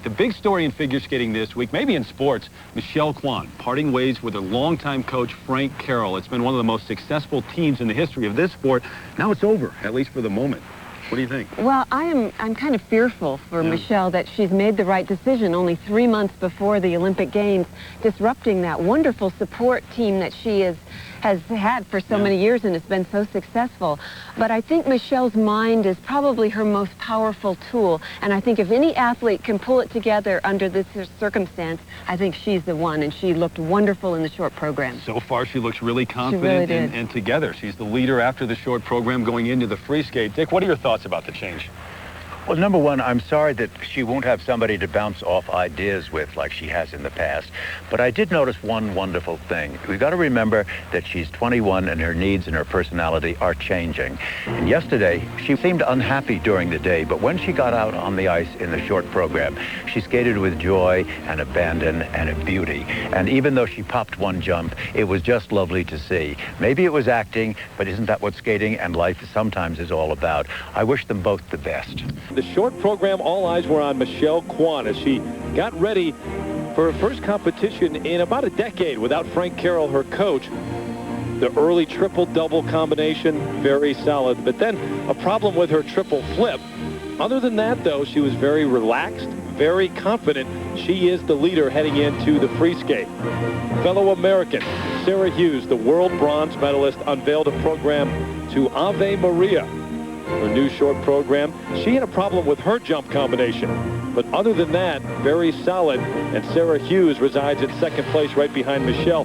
The big story in figure skating this week, maybe in sports, Michelle Kwan parting ways with her longtime coach, Frank Carroll. It's been one of the most successful teams in the history of this sport. Now it's over, at least for the moment. What do you think? Well, I'm kind of fearful for Michelle that she's made the right decision only 3 months before the Olympic Games, disrupting that wonderful support team that she has had for so many years and has been so successful. But I think Michelle's mind is probably her most powerful tool. And I think if any athlete can pull it together under this circumstance, I think she's the one. And she looked wonderful in the short program. So far, she looks really confident and together. She's the leader after the short program going into the free skate. Dick, what are your thoughts about the change? Well, number one, I'm sorry that she won't have somebody to bounce off ideas with like she has in the past. But I did notice one wonderful thing. We've got to remember that she's 21 and her needs and her personality are changing. And yesterday, she seemed unhappy during the day, but when she got out on the ice in the short program, she skated with joy and abandon and a beauty. And even though she popped one jump, it was just lovely to see. Maybe it was acting, but isn't that what skating and life sometimes is all about? I wish them both the best. The short program, all eyes were on Michelle Kwan as she got ready for her first competition in about a decade without Frank Carroll, her coach. The early triple-double combination, very solid, but then a problem with her triple flip. Other than that, though, she was very relaxed, very confident. She is the leader heading into the free skate. Fellow American Sarah Hughes, the world bronze medalist, unveiled a program to Ave Maria. Her new short program. She had a problem with her jump combination. But other than that, very solid. And Sarah Hughes resides in second place right behind Michelle.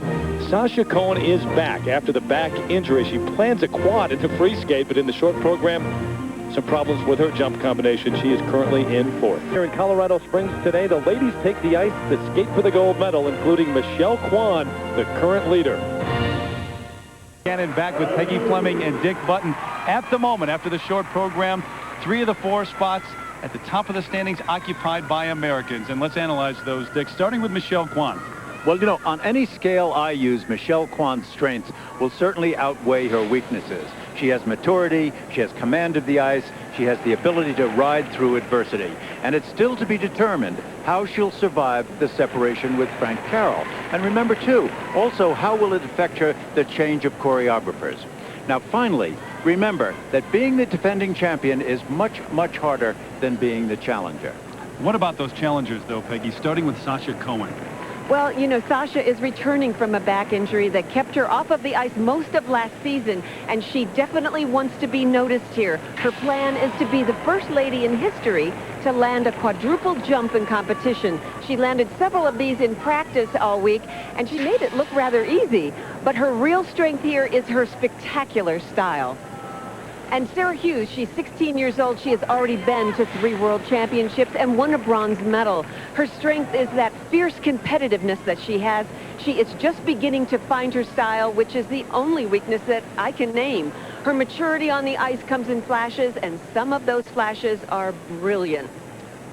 Sasha Cohen is back after the back injury. She plans a quad into free skate, but in the short program, some problems with her jump combination. She is currently in fourth. Here in Colorado Springs today, the ladies take the ice to skate for the gold medal, including Michelle Kwan, the current leader. Cannon back with Peggy Fleming and Dick Button at the moment after the short program. 3 of the 4 spots at the top of the standings occupied by Americans. And let's analyze those, Dick, starting with Michelle Kwan. Well, you know, on any scale I use, Michelle Kwan's strengths will certainly outweigh her weaknesses. She has maturity, she has command of the ice, she has the ability to ride through adversity. And it's still to be determined how she'll survive the separation with Frank Carroll. And remember, too, also, how will it affect her, the change of choreographers? Now, finally, remember that being the defending champion is much, much harder than being the challenger. What about those challengers, though, Peggy, starting with Sasha Cohen? Well, you know, Sasha is returning from a back injury that kept her off of the ice most of last season, and she definitely wants to be noticed here. Her plan is to be the first lady in history to land a quadruple jump in competition. She landed several of these in practice all week, and she made it look rather easy. But her real strength here is her spectacular style. And Sarah Hughes, she's 16 years old. She has already been to 3 world championships and won a bronze medal. Her strength is that fierce competitiveness that she has. She is just beginning to find her style, which is the only weakness that I can name. Her maturity on the ice comes in flashes, and some of those flashes are brilliant.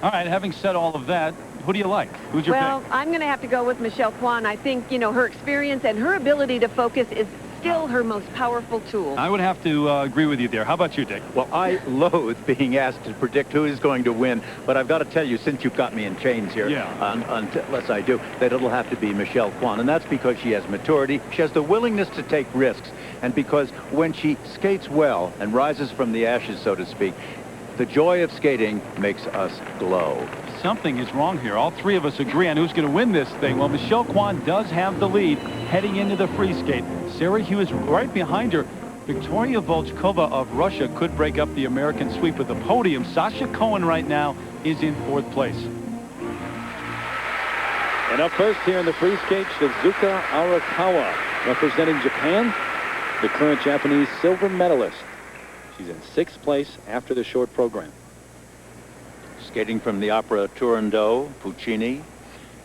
All right, having said all of that, who do you like? Who's your pick? Well, I'm going to have to go with Michelle Kwan. I think, you know, her experience and her ability to focus is still her most powerful tool. I would have to agree with you there. How about you, Dick? Well, I loathe being asked to predict who is going to win, but I've got to tell you, since you've got me in chains here, unless I do, that it'll have to be Michelle Kwan, and that's because she has maturity, she has the willingness to take risks, and because when she skates well and rises from the ashes, so to speak, the joy of skating makes us glow. Something is wrong here. All 3 of us agree on who's going to win this thing. Well, Michelle Kwan does have the lead heading into the free skate. Sarah Hughes right behind her. Viktoria Volchkova of Russia could break up the American sweep of the podium. Sasha Cohen right now is in 4th place. And up first here in the free skate, Shizuka Arakawa, representing Japan, the current Japanese silver medalist. She's in 6th place after the short program. Skating from the opera Turandot, Puccini,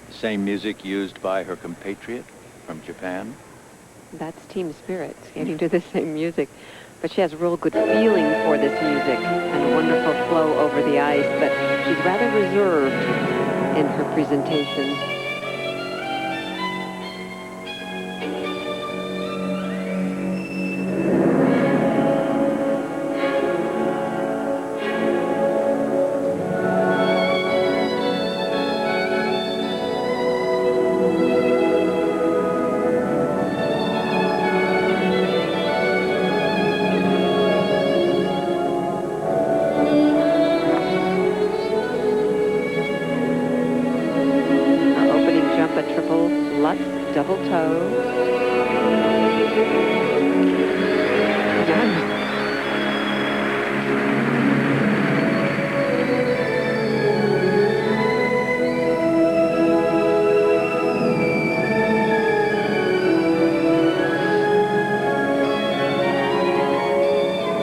the same music used by her compatriot from Japan. That's team spirit, skating to the same music. But she has a real good feeling for this music and a wonderful flow over the ice, but she's rather reserved in her presentation. double toe. Nice.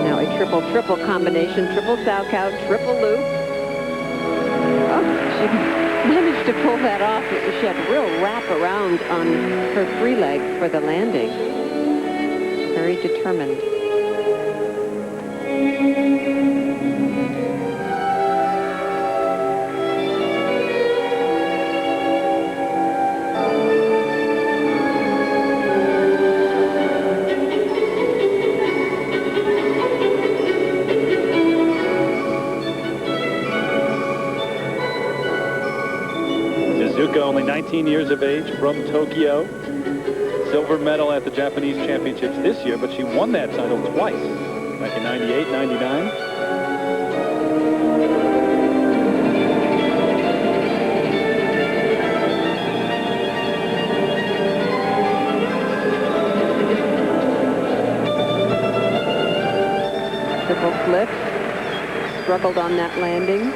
Now a triple combination, triple Salchow, triple loop. Oh, she managed to pull that off. She had a real wrap around on her free leg for the landing. Very determined. Shizuka, only 19 years of age, from Tokyo. Silver medal at the Japanese Championships this year, but she won that title twice, back in 98, 99. Triple flip. Struggled on that landing.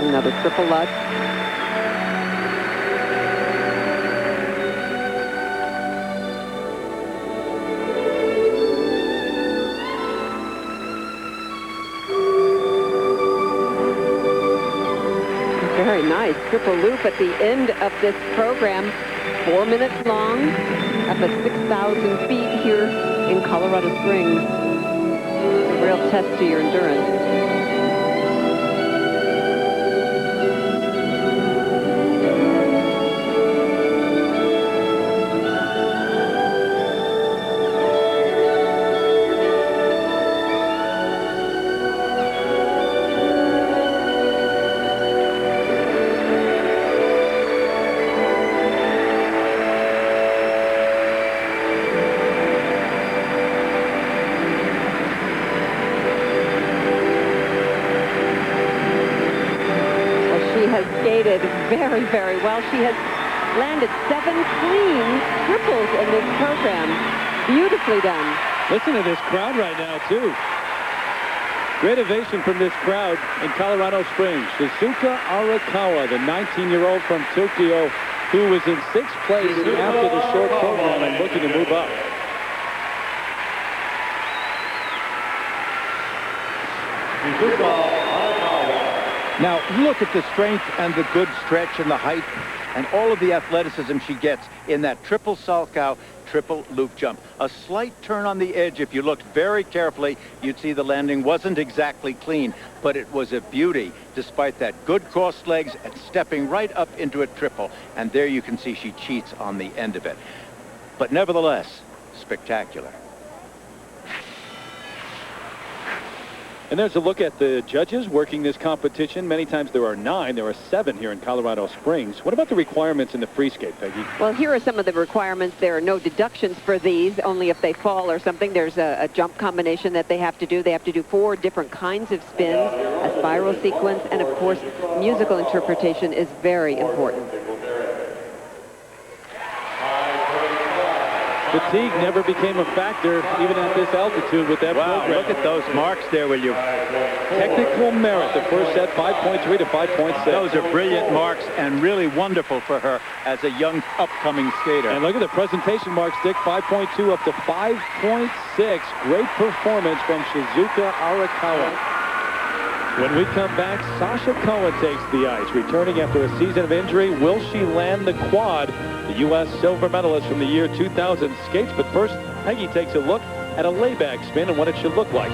Another triple Lutz. Very nice triple loop at the end of this program. 4 minutes long, up at 6,000 feet here in Colorado Springs. It's a real test to your endurance. Skated very, very well. She has landed 7 clean triples in this program. Beautifully done. Listen to this crowd right now, too. Great ovation from this crowd in Colorado Springs. Shizuka Arakawa, the 19-year-old from Tokyo, who was in 6th place after the short program and looking to move up. Now, look at the strength and the good stretch and the height and all of the athleticism she gets in that triple Salchow, triple loop jump. A slight turn on the edge. If you looked very carefully, you'd see the landing wasn't exactly clean, but it was a beauty despite that good crossed legs and stepping right up into a triple. And there you can see she cheats on the end of it. But nevertheless, spectacular. And there's a look at the judges working this competition. Many times there are 9. There are 7 here in Colorado Springs. What about the requirements in the free skate, Peggy? Well, here are some of the requirements. There are no deductions for these, only if they fall or something. There's a jump combination that they have to do. They have to do 4 different kinds of spins, a spiral sequence, and of course, musical interpretation is very important. Fatigue never became a factor, even at this altitude with that program. Look at those marks there, will you? Technical merit, the first set, 5.3 to 5.6. Those are brilliant marks and really wonderful for her as a young upcoming skater. And look at the presentation marks, Dick, 5.2 up to 5.6. Great performance from Shizuka Arakawa. When we come back, Sasha Cohen takes the ice. Returning after a season of injury, will she land the quad? The U.S. silver medalist from the year 2000 skates. But first, Peggy takes a look at a layback spin and what it should look like.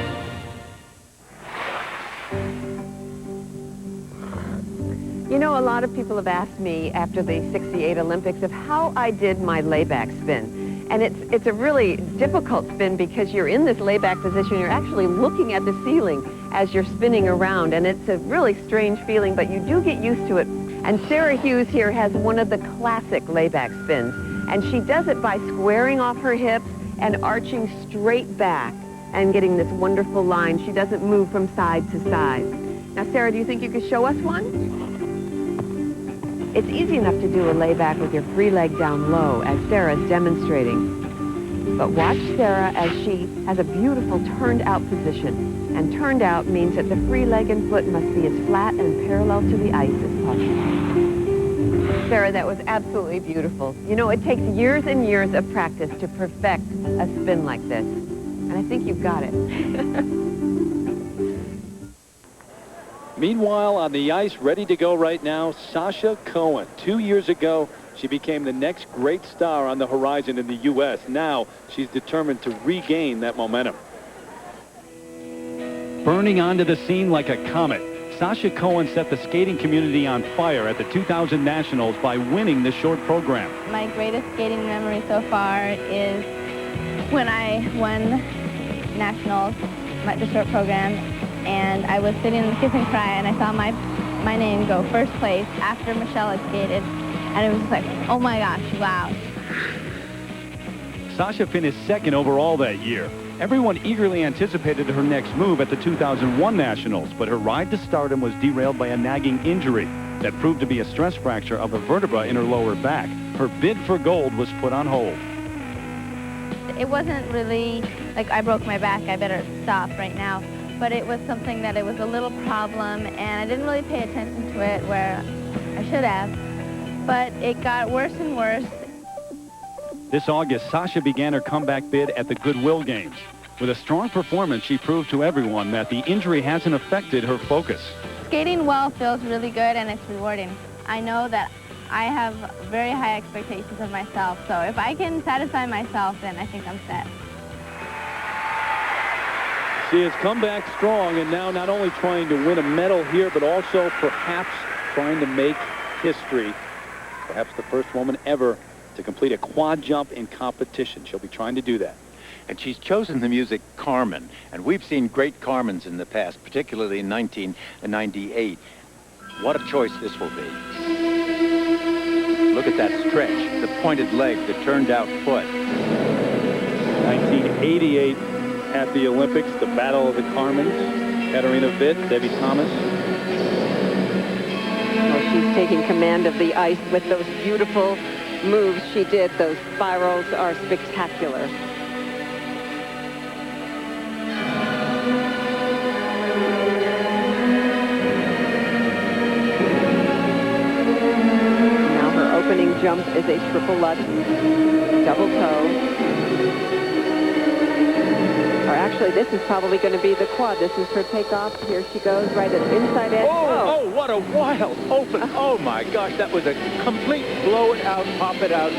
You know, a lot of people have asked me after the 68 Olympics of how I did my layback spin. And it's a really difficult spin because you're in this layback position. You're actually looking at the ceiling as you're spinning around. And it's a really strange feeling, but you do get used to it. And Sarah Hughes here has one of the classic layback spins. And she does it by squaring off her hips and arching straight back and getting this wonderful line. She doesn't move from side to side. Now, Sarah, do you think you could show us one? It's easy enough to do a layback with your free leg down low, as Sarah's demonstrating. But watch Sarah as she has a beautiful turned-out position. And turned out means that the free leg and foot must be as flat and parallel to the ice as possible. Sarah, that was absolutely beautiful. You know, it takes years and years of practice to perfect a spin like this. And I think you've got it. Meanwhile, on the ice, ready to go right now, Sasha Cohen. 2 years ago, she became the next great star on the horizon in the U.S. Now, she's determined to regain that momentum. Burning onto the scene like a comet, Sasha Cohen set the skating community on fire at the 2000 Nationals by winning the short program. My greatest skating memory so far is when I won Nationals, the short program. And I was sitting in the kiss and cry, and I saw my name go first place after Michelle had skated. And it was just like, oh my gosh, wow. Sasha finished second overall that year. Everyone eagerly anticipated her next move at the 2001 Nationals, but her ride to stardom was derailed by a nagging injury that proved to be a stress fracture of a vertebra in her lower back. Her bid for gold was put on hold. It wasn't really like I broke my back, I better stop right now. But it was something that it was a little problem, and I didn't really pay attention to it where I should have. But it got worse and worse. This August, Sasha began her comeback bid at the Goodwill Games. With a strong performance, she proved to everyone that the injury hasn't affected her focus. Skating well feels really good, and it's rewarding. I know that I have very high expectations of myself, so if I can satisfy myself, then I think I'm set. She has come back strong and now not only trying to win a medal here, but also perhaps trying to make history. Perhaps the first woman ever to complete a quad jump in competition. She'll be trying to do that. And she's chosen the music Carmen. And we've seen great Carmens in the past, particularly in 1998. What a choice this will be. Look at that stretch, the pointed leg, the turned out foot. 1988. At the Olympics, the Battle of the Carmens. Katarina Witt, Debbie Thomas. Well, she's taking command of the ice with those beautiful moves she did. Those spirals are spectacular. Now her opening jump is a triple Lutz, double toe. Or actually, this is probably going to be the quad. This is her takeoff. Here she goes, right at the inside edge. Oh, what a wild open. Oh, my gosh, that was a complete blow it out, pop it out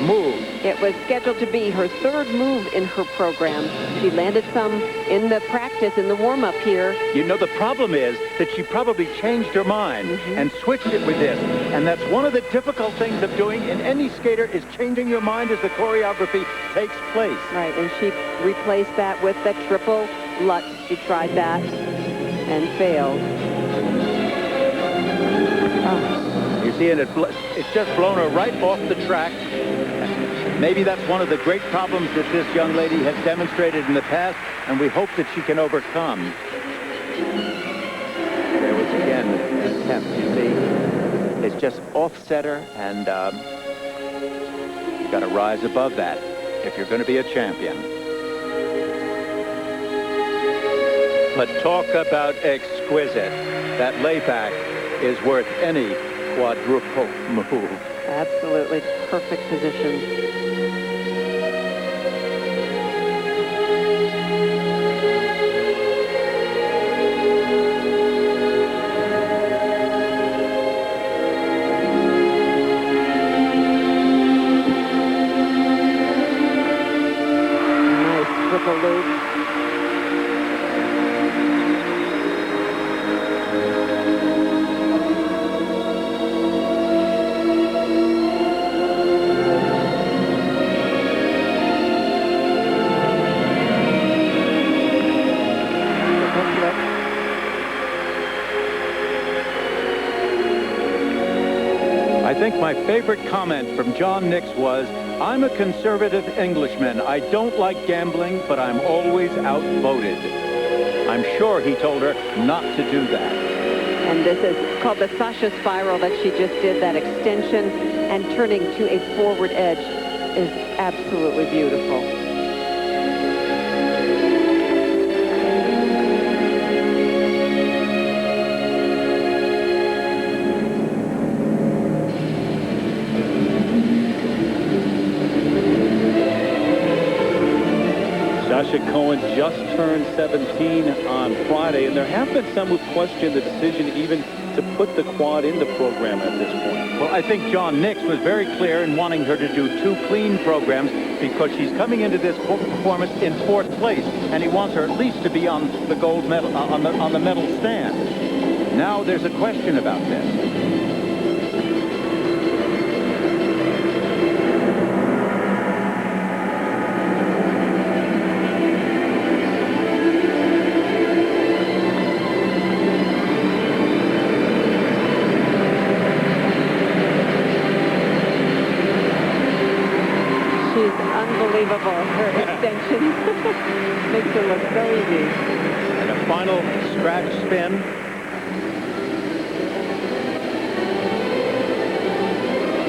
move. It was scheduled to be her third move in her program. She landed some in the practice, in the warm-up here. You know, the problem is that she probably changed her mind and switched it with this. And that's one of the difficult things of doing in any skater is changing your mind as the choreography takes place. Right, and she replaced that with the triple Lutz. She tried that and failed. Oh. You see, and it's just blown her right off the track. Maybe that's one of the great problems that this young lady has demonstrated in the past, and we hope that she can overcome. There was again an attempt, you see. It's just offset her, and you've got to rise above that if you're going to be a champion. But talk about exquisite. That layback is worth any quadruple move. Absolutely perfect position. think my favorite comment from John Nix was, "I'm a conservative Englishman. I don't like gambling, but I'm always outvoted." I'm sure he told her not to do that. And this is called the Sasha spiral that she just did. That extension and turning to a forward edge is absolutely beautiful. Sasha Cohen just turned 17 on Friday, and there have been some who question the decision even to put the quad in the program at this point. Well, I think John Nix was very clear in wanting her to do 2 clean programs because she's coming into this performance in 4th place, and he wants her at least to be on the gold medal, on the medal stand. Now there's a question about this. Unbelievable. Her extension makes her look so easy. And a final scratch spin.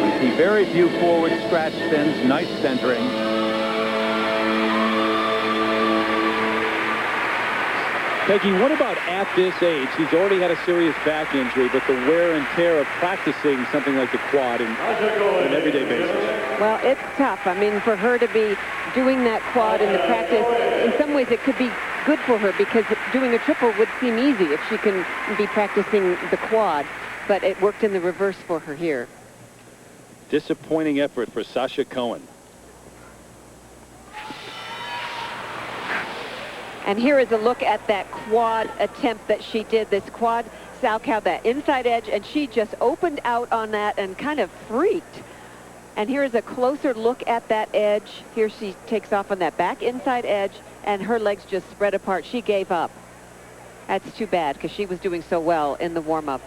We see very few forward scratch spins. Nice centering. Peggy, what about at this age? She's already had a serious back injury, but the wear and tear of practicing something like the quad on an everyday basis. Well, it's tough. I mean, for her to be doing that quad in the practice, in some ways it could be good for her because doing a triple would seem easy if she can be practicing the quad, but it worked in the reverse for her here. Disappointing effort for Sasha Cohen. And here is a look at that quad attempt that she did, this quad Salchow, that inside edge, and she just opened out on that and kind of freaked. And here is a closer look at that edge. Here she takes off on that back inside edge, and her legs just spread apart. She gave up. That's too bad because she was doing so well in the warm-up.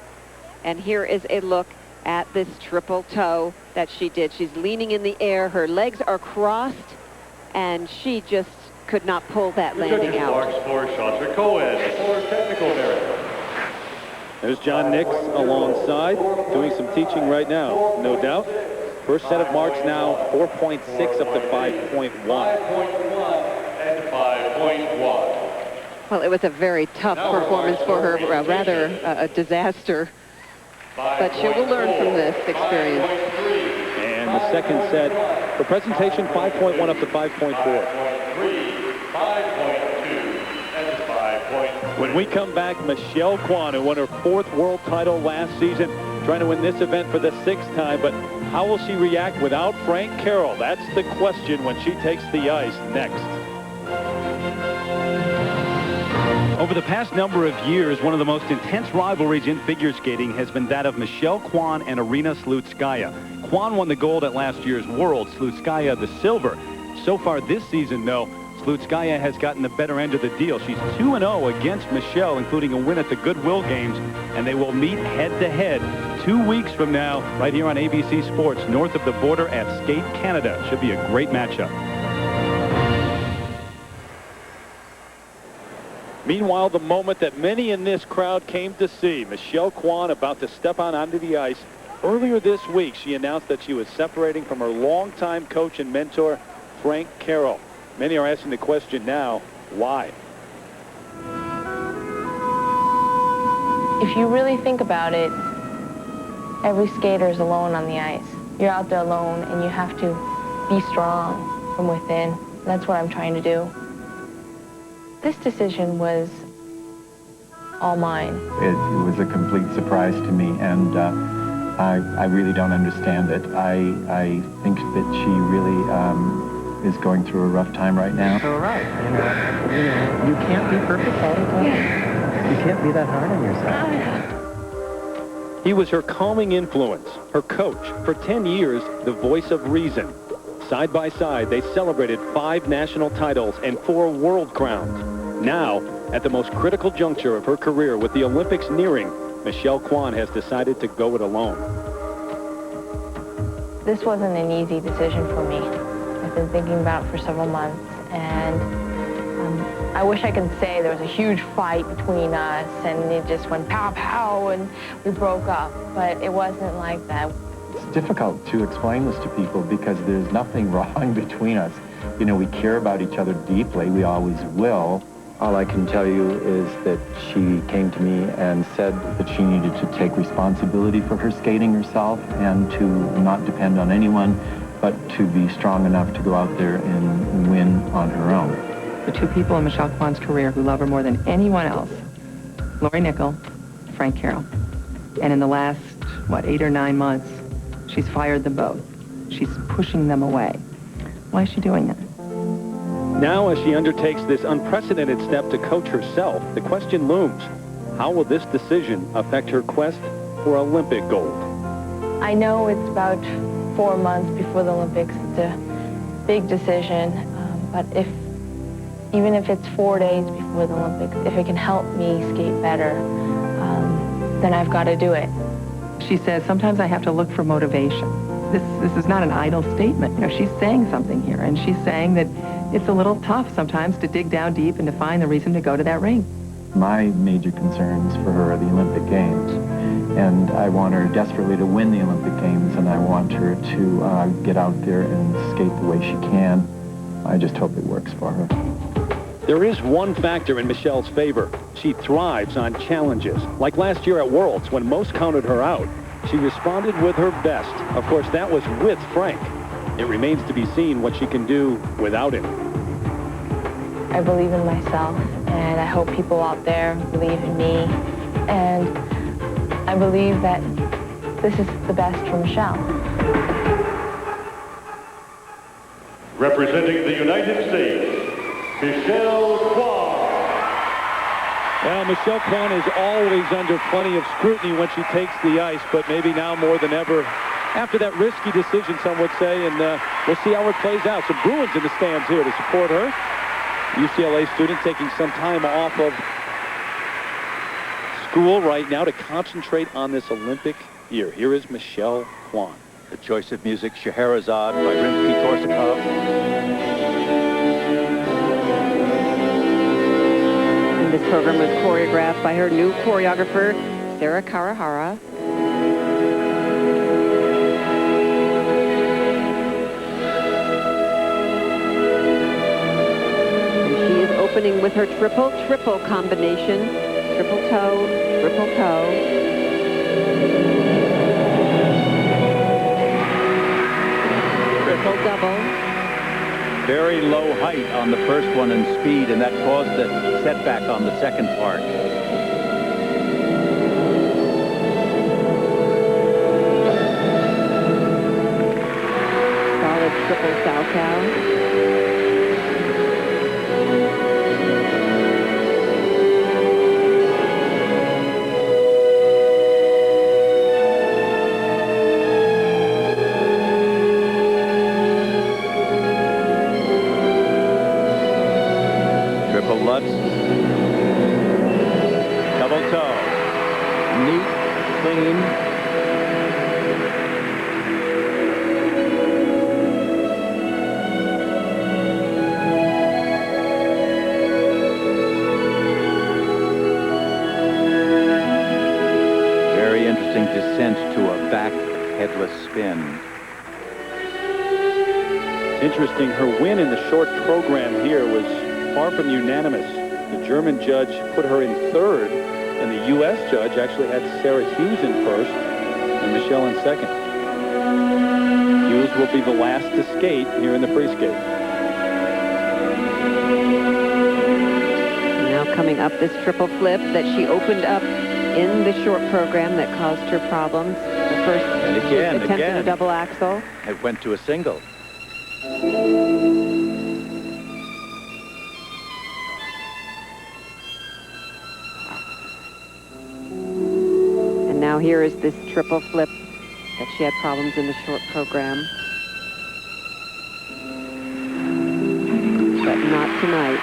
And here is a look at this triple toe that she did. She's leaning in the air. Her legs are crossed, and she just could not pull that landing out. Marks for Sasha Cohen for technical merit. There's John Nix alongside, doing some teaching right now, no doubt. First set of marks now, 4.6 up to 5.1. 5.1 and 5.1. Well, it was a very tough performance for her, rather a disaster. But she will learn from this experience. And the second set, for presentation, 5.1 up to 5.4. 5.2 and 5.3. When we come back, Michelle Kwan, who won her 4th world title last season, trying to win this event for the 6th time, but how will she react without Frank Carroll? That's the question when she takes the ice next. Over the past number of years, one of the most intense rivalries in figure skating has been that of Michelle Kwan and Arina Slutskaya. Kwan won the gold at last year's World, Slutskaya the silver. So far this season, though, Slutskaya has gotten the better end of the deal. She's 2-0 against Michelle, including a win at the Goodwill Games, and they will meet head-to-head 2 weeks from now right here on ABC Sports, north of the border at Skate Canada. Should be a great matchup. Meanwhile, the moment that many in this crowd came to see, Michelle Kwan about to step on onto the ice. Earlier this week, she announced that she was separating from her longtime coach and mentor, Frank Carroll. Many are asking the question now, why? If you really think about it, every skater is alone on the ice. You're out there alone, and you have to be strong from within. That's what I'm trying to do. This decision was all mine. It was a complete surprise to me, and I really don't understand it. I think that she really is going through a rough time right now. All right, you can't be perfect all the time. Yeah. You can't be that hard on yourself. He was her calming influence, her coach. For 10 years, the voice of reason. Side by side, they celebrated 5 national titles and 4 world crowns. Now, at the most critical juncture of her career with the Olympics nearing, Michelle Kwan has decided to go it alone. This wasn't an easy decision for me. I've been thinking about it for several months, and I wish I could say there was a huge fight between us and it just went pow pow and we broke up, but it wasn't like that. It's difficult to explain this to people because there's nothing wrong between us. You know, we care about each other deeply, we always will. All I can tell you is that she came to me and said that she needed to take responsibility for her skating herself and to not depend on anyone, but to be strong enough to go out there and win on her own. The two people in Michelle Kwan's career who love her more than anyone else, Lori Nickel, Frank Carroll. And in the last, 8 or 9 months, she's fired them both. She's pushing them away. Why is she doing that? Now, as she undertakes this unprecedented step to coach herself, the question looms, how will this decision affect her quest for Olympic gold? I know it's about 4 months before the Olympics. It's a big decision, but even if it's 4 days before the Olympics, if it can help me skate better, then I've got to do it. She says, sometimes I have to look for motivation. This is not an idle statement. You know, she's saying something here, and she's saying that it's a little tough sometimes to dig down deep and to find the reason to go to that ring. My major concerns for her are the Olympic Games, and I want her desperately to win the Olympic Games, and I want her to get out there and skate the way she can. I just hope it works for her. There is one factor in Michelle's favor. She thrives on challenges. Like last year at Worlds, when most counted her out, she responded with her best. Of course, that was with Frank. It remains to be seen what she can do without him. I believe in myself, and I hope people out there believe in me. And I believe that this is the best for Michelle. Representing the United States, Michelle Kwan. Well, Michelle Kwan is always under plenty of scrutiny when she takes the ice, but maybe now more than ever after that risky decision, some would say, and we'll see how it plays out. Some Bruins in the stands here to support her. UCLA student taking some time off of school right now to concentrate on this Olympic year. Here is Michelle Kwan. The choice of music, Scheherazade by Rimsky-Korsakov. And this program was choreographed by her new choreographer, Sarah Karahara. Opening with her triple combination, triple toe, triple double. Very low height on the first one in speed, and that caused the setback on the second part. Solid triple Salchow. Double toe. Neat, clean. Very interesting descent to a back headless spin. It's interesting, her win in the short program here was far from unanimous. The German judge put her in third, and the U.S. judge actually had Sarah Hughes in first and Michelle in second. Hughes will be the last to skate here in the free skate. Now coming up this triple flip that she opened up in the short program that caused her problems. The first attempt at a double axel. It went to a single. Now here is this triple flip that she had problems in the short program. But not tonight.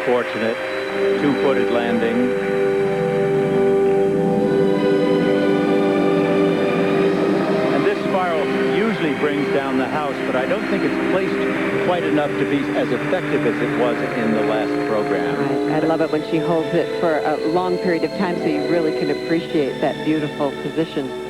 unfortunate two-footed landing. And this spiral usually brings down the house, but I don't think it's placed quite enough to be as effective as it was in the last program. I love it when she holds it for a long period of time so you really can appreciate that beautiful position.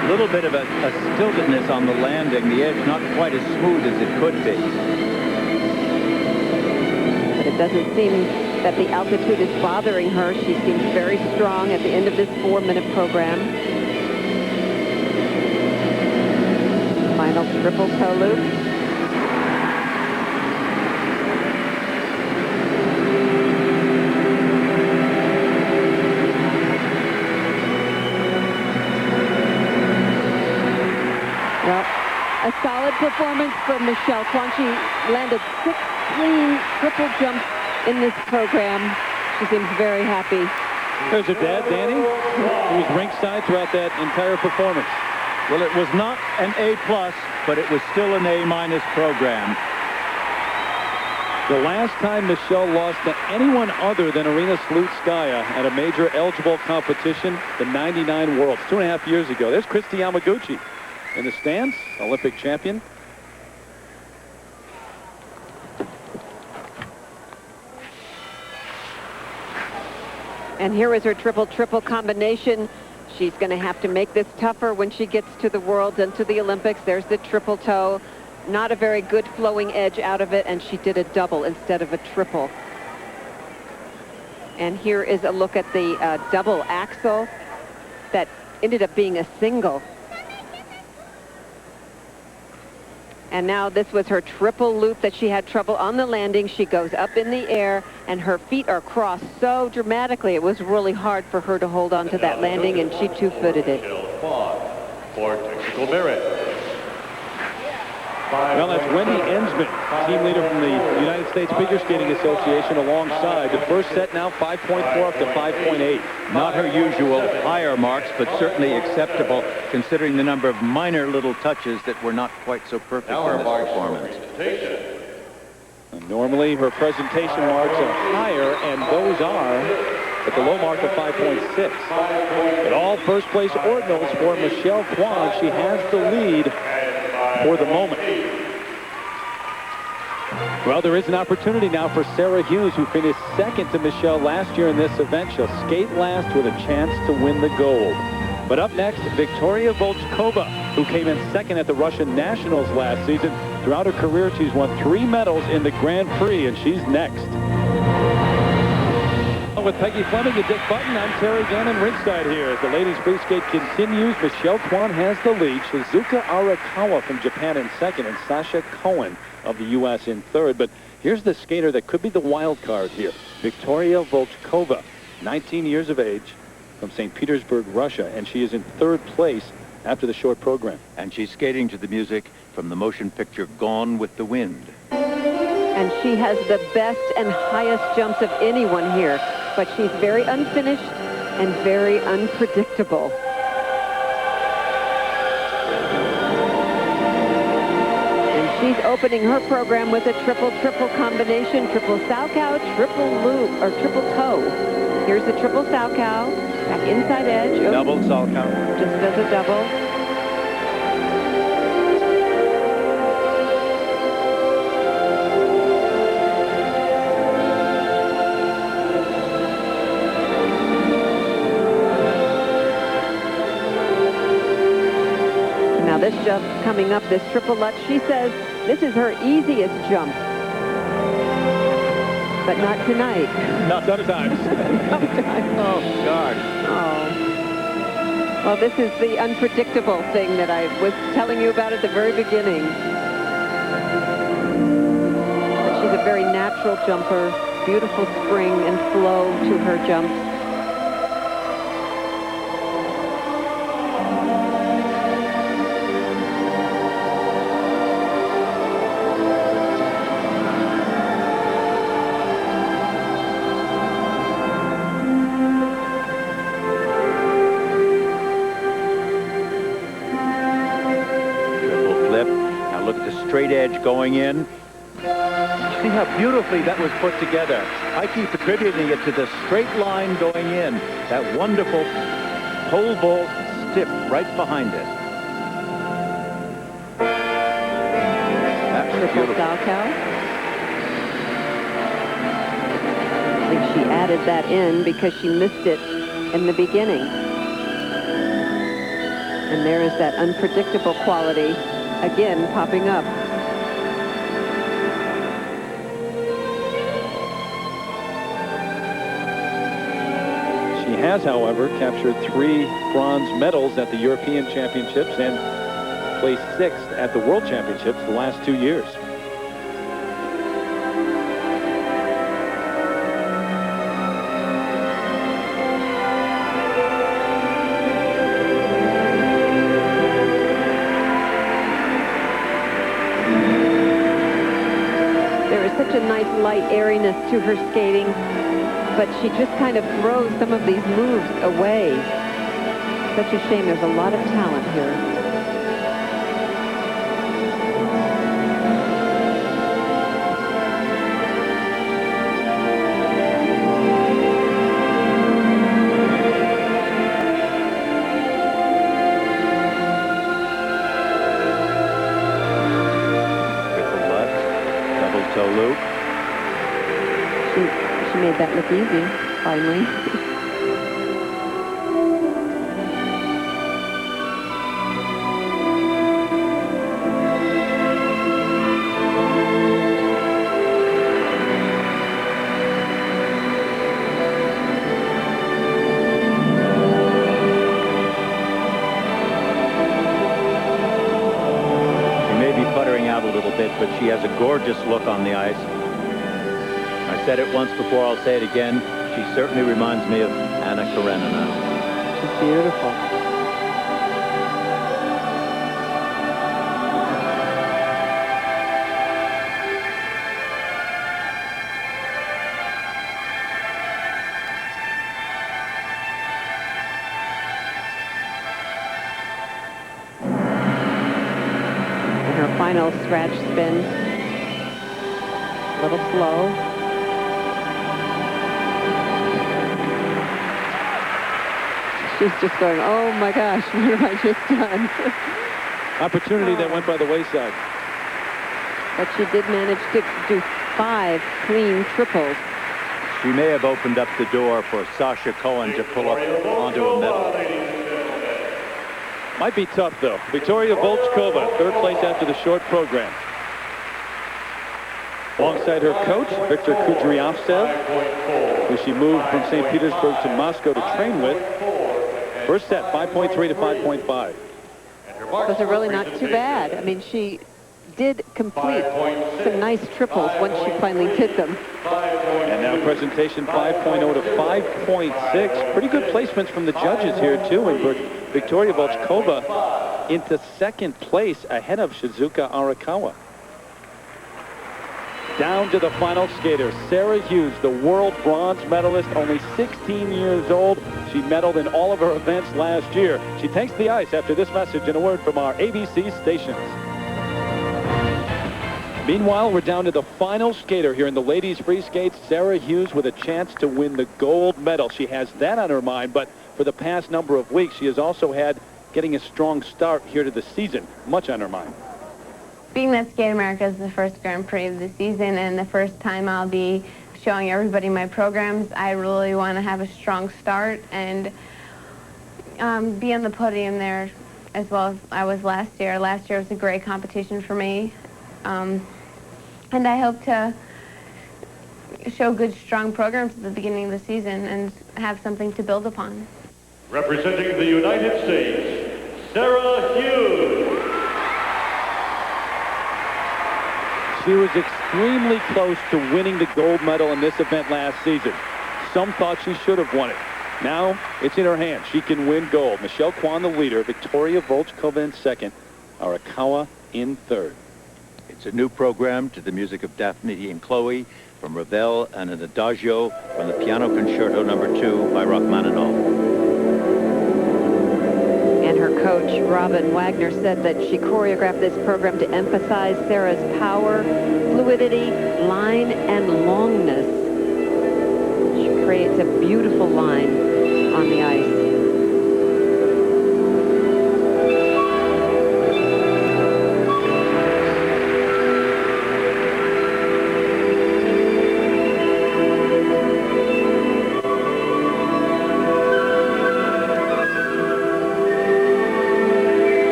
A little bit of a stiltedness on the landing, the edge not quite as smooth as it could be. But it doesn't seem that the altitude is bothering her. She seems very strong at the end of this 4-minute program. Final triple toe loop. A solid performance for Michelle Kwan. She landed 6 clean triple jumps in this program. She seems very happy. There's her dad, Danny, who was ringside throughout that entire performance. Well, it was not an A+, but it was still an A- program. The last time Michelle lost to anyone other than Arina Slutskaya at a major eligible competition, the '99 Worlds, 2.5 years ago. There's Kristi Yamaguchi in the stands, Olympic champion. And here is her triple-triple combination. She's going to have to make this tougher when she gets to the Worlds and to the Olympics. There's the triple toe. Not a very good flowing edge out of it, and she did a double instead of a triple. And here is a look at the double axel that ended up being a single. And now this was her triple loop that she had trouble on the landing. She goes up in the air, and her feet are crossed so dramatically. It was really hard for her to hold on to that landing, and she two-footed it. For technical merit. Well, that's Wendy Ensman, team leader from the United States Figure Skating Association, alongside. The first set now 5.4 up to 5.8. Not her usual higher marks, but certainly acceptable considering the number of minor little touches that were not quite so perfect in this performance. And normally her presentation marks are higher, and those are at the low mark of 5.6. But all first place ordinals for Michelle Kwan. She has the lead for the moment. Well, there is an opportunity now for Sarah Hughes, who finished second to Michelle last year in this event. She'll skate last with a chance to win the gold. But up next, Viktoria Volchkova, who came in second at the Russian Nationals last season. Throughout her career, she's won 3 medals in the Grand Prix, and she's next. With Peggy Fleming and Dick Button, I'm Terry Gannon ringside here. As the ladies free skate continues, Michelle Kwan has the lead. Shizuka Arakawa from Japan in second, and Sasha Cohen of the U.S. in third. But here's the skater that could be the wild card here. Viktoria Volchkova, 19 years of age, from St. Petersburg, Russia, and she is in third place after the short program. And she's skating to the music from the motion picture Gone with the Wind. And she has the best and highest jumps of anyone here, but she's very unfinished and very unpredictable. And she's opening her program with a triple-triple combination, triple Salchow, triple loop, or triple toe. Here's the triple Salchow, back inside edge. Oh, Double Salchow. Just does a double. This jump coming up, this triple lutz, she says this is her easiest jump. But not tonight. Not sometimes. Sometimes. Oh, God. Oh. Well, this is the unpredictable thing that I was telling you about at the very beginning. She's a very natural jumper, beautiful spring and flow to her jumps. Straight edge going in. See how beautifully that was put together. I keep attributing it to the straight line going in. That wonderful pole vault stiff right behind it. That was beautiful. Salchow. I think she added that in because she missed it in the beginning. And there is that unpredictable quality again popping up. She has, however, captured 3 bronze medals at the European Championships and placed 6th at the World Championships the last 2 years. Such a nice light airiness to her skating, but she just kind of throws some of these moves away. Such a shame. There's a lot of talent here. Loop. She made that look easy, finally. She may be puttering out a little bit, but she has a gorgeous look on the ice. I said it once before, I'll say it again. She certainly reminds me of Anna Karenina. She's beautiful. And her final scratch spin. A little slow. She's just going, oh my gosh, what have I just done? Opportunity that went by the wayside. But she did manage to do 5 clean triples. She may have opened up the door for Sasha Cohen to pull up onto a medal. Might be tough, though. Viktoria Volchkova, 3rd place after the short program. Alongside her coach, Viktor Kudryavtsev, who she moved from St. Petersburg to Moscow to train with. First set, 5.3 to 5.5. Those are really not too bad. I mean, she did complete some nice triples once she finally did them. And now presentation 5.0 to 5.6. Pretty good placements from the judges here, too. And Viktoria Volchkova into 2nd place ahead of Shizuka Arakawa. Down to the final skater, Sarah Hughes, the world bronze medalist, only 16 years old. She medaled in all of her events last year. She takes the ice after this message and a word from our ABC stations. Meanwhile, we're down to the final skater here in the ladies' free skates, Sarah Hughes, with a chance to win the gold medal. She has that on her mind, but for the past number of weeks, she has also had getting a strong start here to the season. Much on her mind. Being that Skate America is the first Grand Prix of the season and the first time I'll be showing everybody my programs, I really want to have a strong start and be on the podium there as well as I was last year. Last year was a great competition for me. And I hope to show good, strong programs at the beginning of the season and have something to build upon. Representing the United States, Sarah Hughes. She was extremely close to winning the gold medal in this event last season. Some thought she should have won it. Now it's in her hands. She can win gold. Michelle Kwan, the leader. Viktoria Volchkova in second. Arakawa in third. It's a new program to the music of Daphne and Chloe from Ravel and an adagio from the Piano Concerto No. 2 by Rachmaninoff. And her coach, Robin Wagner, said that she choreographed this program to emphasize Sarah's power, fluidity, line, and longness. She creates a beautiful line on the ice.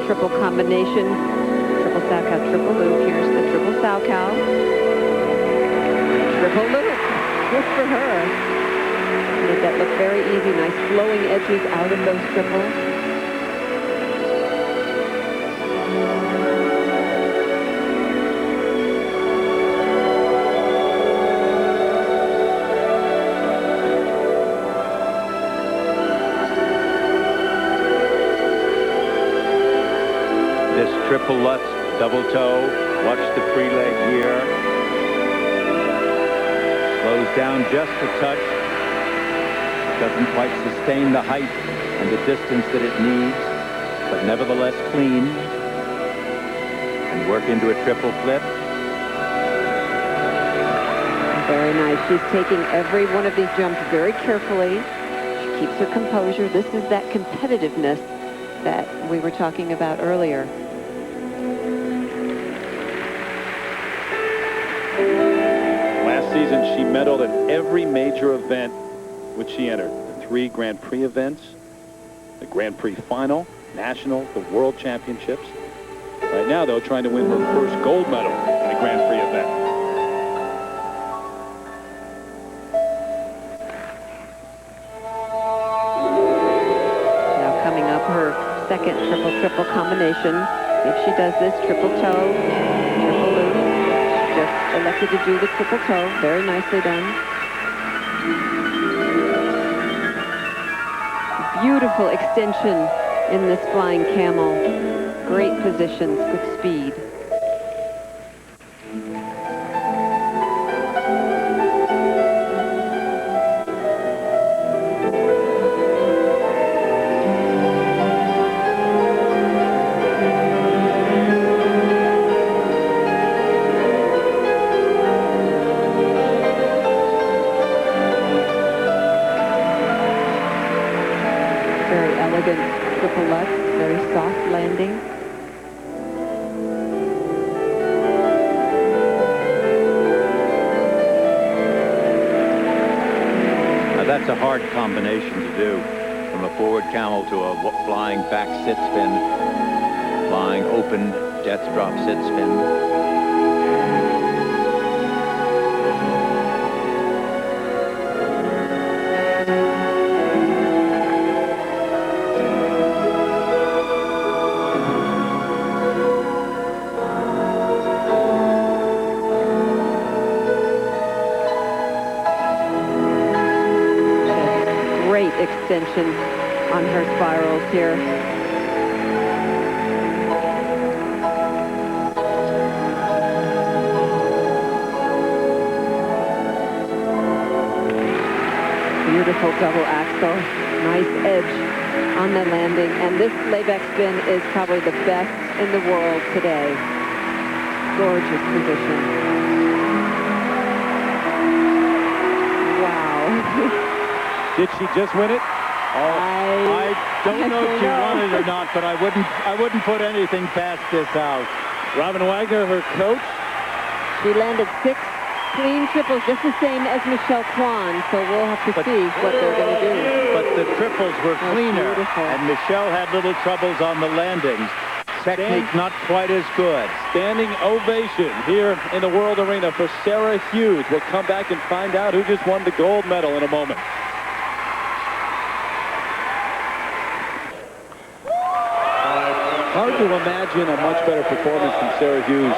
Triple combination, triple Salchow, triple loop. Here's the triple Salchow. Triple loop. Good for her. Made that look very easy. Nice flowing edges out of those triples. Triple Lutz, double toe. Watch the free leg here. Slows down just a touch. Doesn't quite sustain the height and the distance that it needs, but nevertheless clean. And work into a triple flip. Very nice. She's taking every one of these jumps very carefully. She keeps her composure. This is that competitiveness that we were talking about earlier. Season, she medaled in every major event which she entered. The 3 Grand Prix events, the Grand Prix final, National, the World Championships. Right now, though, trying to win her first gold medal in a Grand Prix event. Now coming up, her second triple-triple combination. If she does this, triple toe, triple loop. Just elected to do the triple toe. Very nicely done. Beautiful extension in this flying camel. Great positions, good speed. Triple Lutz, very soft landing. Now that's a hard combination to do, from a forward camel to a flying back sit spin, flying open death drop sit spin. Extension on her spirals here. Beautiful double axel. Nice edge on the landing. And this layback spin is probably the best in the world today. Gorgeous position. Wow. Did she just win it? I don't know if she won it or not, but I wouldn't put anything past this house. Robin Wagner, her coach. She landed 6 clean triples, just the same as Michelle Kwan, so we'll have to see what they're going to do. But the triples were cleaner, and Michelle had little troubles on the landings. Technique not quite as good. Standing ovation here in the World Arena for Sarah Hughes. We'll come back and find out who just won the gold medal in a moment. to imagine a much better performance from Sarah Hughes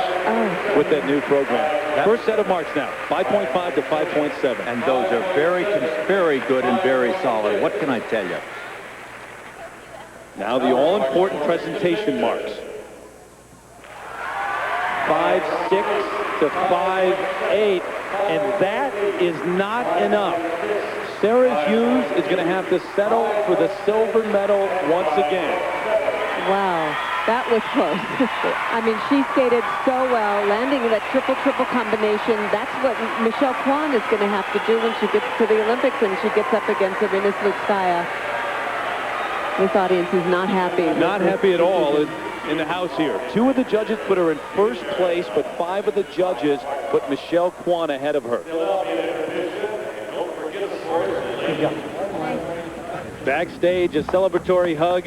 with that new program. First set of marks now, 5.5 to 5.7. And those are very good and very solid. What can I tell you? Now the all-important presentation marks. 5.6 to 5.8, and that is not enough. Sarah Hughes is going to have to settle for the silver medal once again. Wow, that was close. I mean, she skated so well, landing that triple-triple combination. That's what Michelle Kwan is going to have to do when she gets to the Olympics and she gets up against Irina Slutskaya. This audience is not happy. Not happy at all in the house here. 2 of the judges put her in first place, but 5 of the judges put Michelle Kwan ahead of her. Backstage, a celebratory hug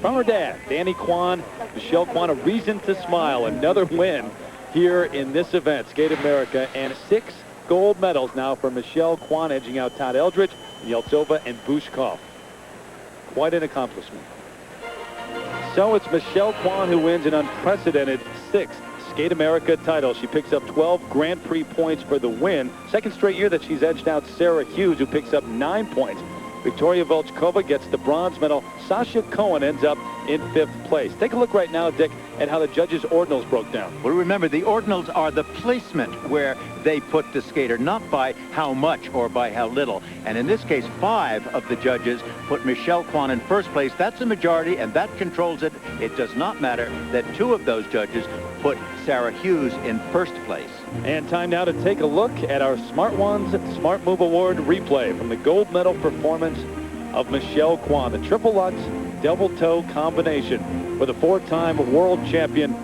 from her dad, Danny Kwan. Michelle Kwan, a reason to smile. Another win here in this event, Skate America, and 6 gold medals now for Michelle Kwan, edging out Todd Eldridge, Yeltsova, and Bushkov. Quite an accomplishment. So it's Michelle Kwan who wins an unprecedented 6th Skate America title. She picks up 12 Grand Prix points for the win. Second straight year that she's edged out Sarah Hughes, who picks up 9 points. Viktoria Volchkova gets the bronze medal. Sasha Cohen ends up in 5th place. Take a look right now, Dick, at how the judges' ordinals broke down. Well, remember, the ordinals are the placement where they put the skater, not by how much or by how little. And in this case, 5 of the judges put Michelle Kwan in first place. That's a majority, and that controls it. It does not matter that 2 of those judges put Sarah Hughes in first place. And time now to take a look at our Smart Ones Smart Move Award replay from the gold medal performance of Michelle Kwan, the triple Lutz double toe combination for the 4-time world champion.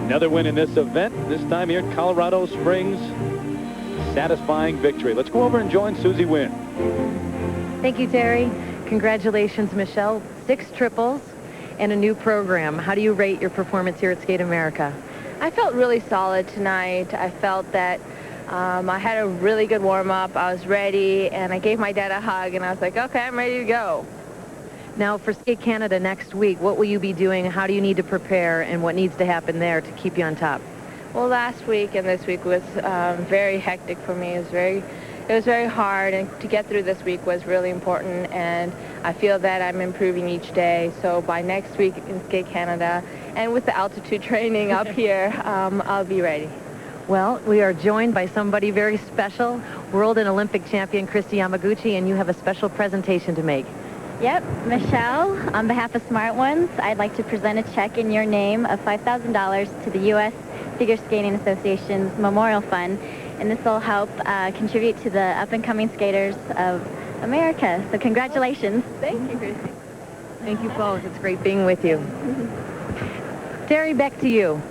Another win in this event, this time here in Colorado Springs. Satisfying victory. Let's go over and join Susie Wynn. Thank you, Terry. Congratulations, Michelle. 6 triples and a new program. How do you rate your performance here at Skate America? I felt really solid tonight. I felt that I had a really good warm-up. I was ready, and I gave my dad a hug, and I was like, okay, I'm ready to go. Now, for Skate Canada next week, what will you be doing? How do you need to prepare, and what needs to happen there to keep you on top? Well, last week and this week was very hectic for me. It was very hard, and to get through this week was really important, and I feel that I'm improving each day. So by next week in Skate Canada, and with the altitude training up here, I'll be ready. Well, we are joined by somebody very special, world and Olympic champion Kristi Yamaguchi, and you have a special presentation to make. Yep, Michelle, on behalf of Smart Ones, I'd like to present a check in your name of $5,000 to the U.S. Figure Skating Association's Memorial Fund, and this will help contribute to the up-and-coming skaters of America. So congratulations. Thank you, Kristi. Thank you both. It's great being with you. Terry, back to you.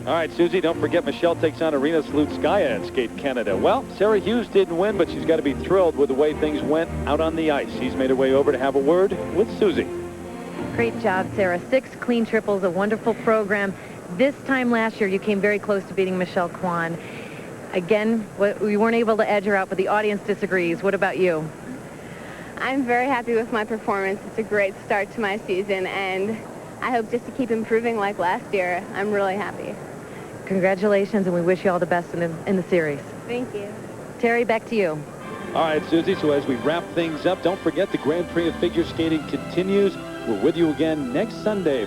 All right, Susie, don't forget Michelle takes on Irina Slutskaya at Skate Canada. Well, Sarah Hughes didn't win, but she's got to be thrilled with the way things went out on the ice. She's made her way over to have a word with Susie. Great job, Sarah. 6 clean triples, a wonderful program. This time last year, you came very close to beating Michelle Kwan. Again, we weren't able to edge her out, but the audience disagrees. What about you? I'm very happy with my performance. It's a great start to my season, and I hope just to keep improving like last year. I'm really happy. Congratulations, and we wish you all the best in the series. Thank you. Terry, back to you. All right, Susie, so as we wrap things up, don't forget the Grand Prix of Figure Skating continues. We're with you again next Sunday.